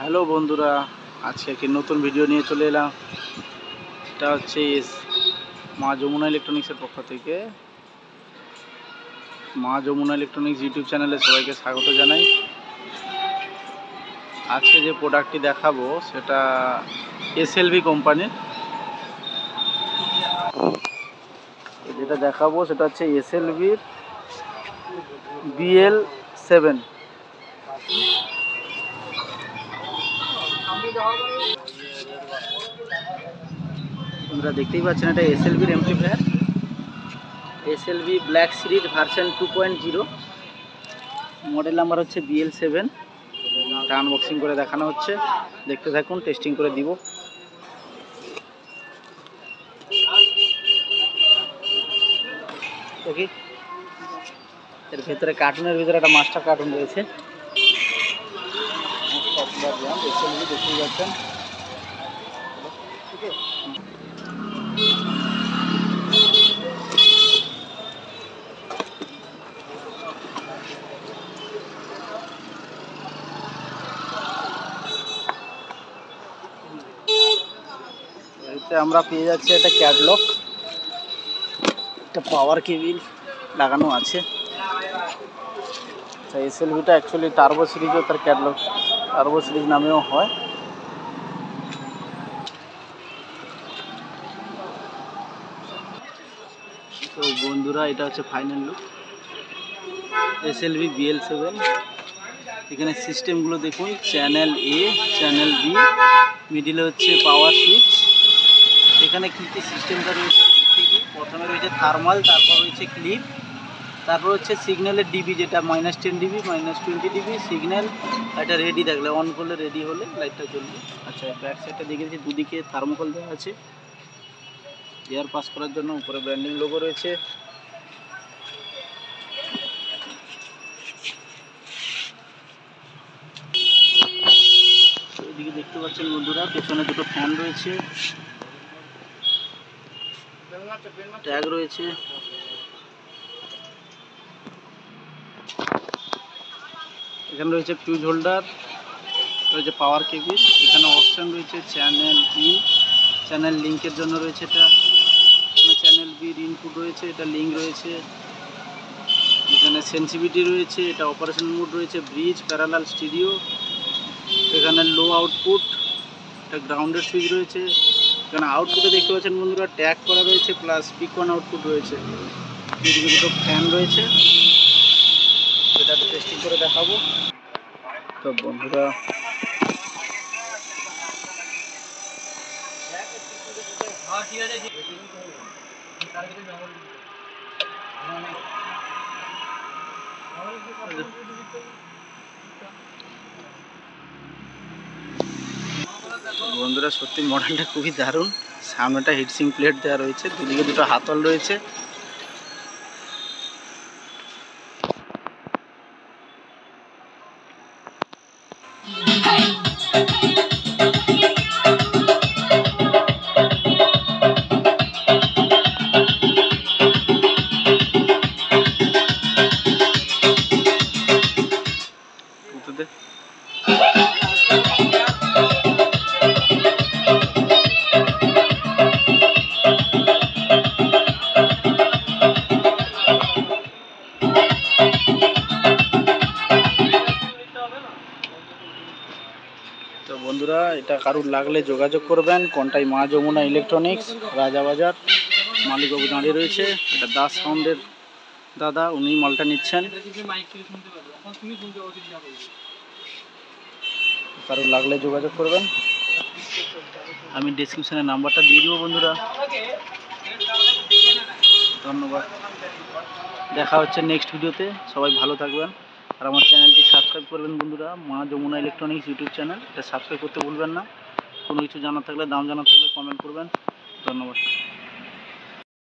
Hello বন্ধুরা, আজকে একটি নতুন ভিডিও নিয়ে চলে এলাম। এটা হচ্ছে মা যমুনা ইলেকট্রনিক্সের পক্ষ থেকে। মা যমুনা ইলেকট্রনিক্স ইউটিউব চ্যানেলে সবাইকে স্বাগত জানাই। আজকে যে প্রোডাক্টটি দেখাবো সেটা এসএলভি কোম্পানির। যেটা দেখাবো সেটা হচ্ছে এসএলভির BL7। আপনারা দেখতেই পাচ্ছেন এটা এসএলভির amplifier, SLV black series version 2.0, model number হচ্ছে BL7। এটা আনবক্সিং করে দেখানো হচ্ছে, দেখতে থাকুন, টেস্টিং করে দিব। ওকে, এর ভেতরে কার্টুনের ভিতরে একটা মাস্টার কার্টুন রয়েছে। দেখতেই পাচ্ছেন। ঠিক আছে, এতে আমরা পেয়ে যাচ্ছি একটা ক্যাটলগ, একটা পাওয়ার কেবিল লাগানো আছে। এসএলভিটা অ্যাকচুয়ালি টার্বো সিরিজও তার ক্যাটলগ টার্বো সিরিজ নামেও হয়। তো বন্ধুরা, এটা হচ্ছে ফাইনাল লুক এসএলভি BL7। এখানে সিস্টেমগুলো দেখুন, চ্যানেল A, চ্যানেল B, মিডিলে হচ্ছে পাওয়ার সুইচ। এখানে কী কী সিস্টেমটা রয়েছে দেখতে দিই। প্রথমে রয়েছে থার্মাল, তারপর রয়েছে ক্লিপ, তারপর হচ্ছে সিগন্যালের ডিবি, যেটা -10 dB, -20 dB সিগন্যাল। এটা রেডি থাকলে, অন করলে, রেডি হলে লাইটটা জ্বলবে। আচ্ছা, ব্যাক সাইডটা দেখে দিচ্ছি, দুদিকে থার্মোকল দেওয়া আছে এয়ার পাস করার জন্য। উপরে ব্র্যান্ডিং লোগো রয়েছে। এদিকে দেখতে পাচ্ছেন বন্ধুরা, পেছনে দুটো ফ্যান রয়েছে, ট্যাগ রয়েছে। এখানে রয়েছে ফিউজ হোল্ডার, রয়েছে পাওয়ার কেবিল। এখানে অপশান রয়েছে চ্যানেল ইন, চ্যানেল লিঙ্কের জন্য রয়েছে এটা। এখানে চ্যানেল বির ইনপুট রয়েছে, এটা লিঙ্ক রয়েছে। এখানে সেন্সিভিটি রয়েছে, এটা অপারেশন মোড রয়েছে, ব্রিজ, প্যারালাল, স্টিরিও। এখানে লো আউটপুট, এটা গ্রাউন্ডের সুইচ রয়েছে। এখানে আউটপুটে দেখতে পাচ্ছেন বন্ধুরা, ট্যাগ করা রয়েছে, প্লাস পিকন আউটপুট রয়েছে। এদিকে দুটো ফ্যান রয়েছে, সেটা টেস্টিং করে দেখাবো। তো বন্ধুরা, বন্ধুরা সত্যি মডেলটা খুবই দারুণ। সামনেটা হিটসিং প্লেট দেওয়া রয়েছে, দুদিকে দুটো হাতল রয়েছে। তো বন্ধুরা, এটা কারুর লাগলে যোগাযোগ করবেন। কোনটাই মা যমুনা ইলেকট্রনিক্স, রাজাবাজার। মালিকবাবু দাঁড়িয়ে রয়েছে, এটা দাস সাউন্ডের দাদা, উনি মালটা নিচ্ছেন। কারুর লাগলে যোগাযোগ করবেন, আমি ডেসক্রিপশনে নাম্বারটা দিয়ে দিব বন্ধুরা। ধন্যবাদ, দেখা হচ্ছে নেক্সট ভিডিওতে। সবাই ভালো থাকবেন, আর আমার চ্যানেলটি সাবস্ক্রাইব করবেন বন্ধুরা। মা যমুনা ইলেকট্রনিক্স ইউটিউব চ্যানেল, এটা সাবস্ক্রাইব করতে ভুলবেন না। কোনো কিছু জানার থাকলে, দাম জানার থাকলে কমেন্ট করবেন। ধন্যবাদ।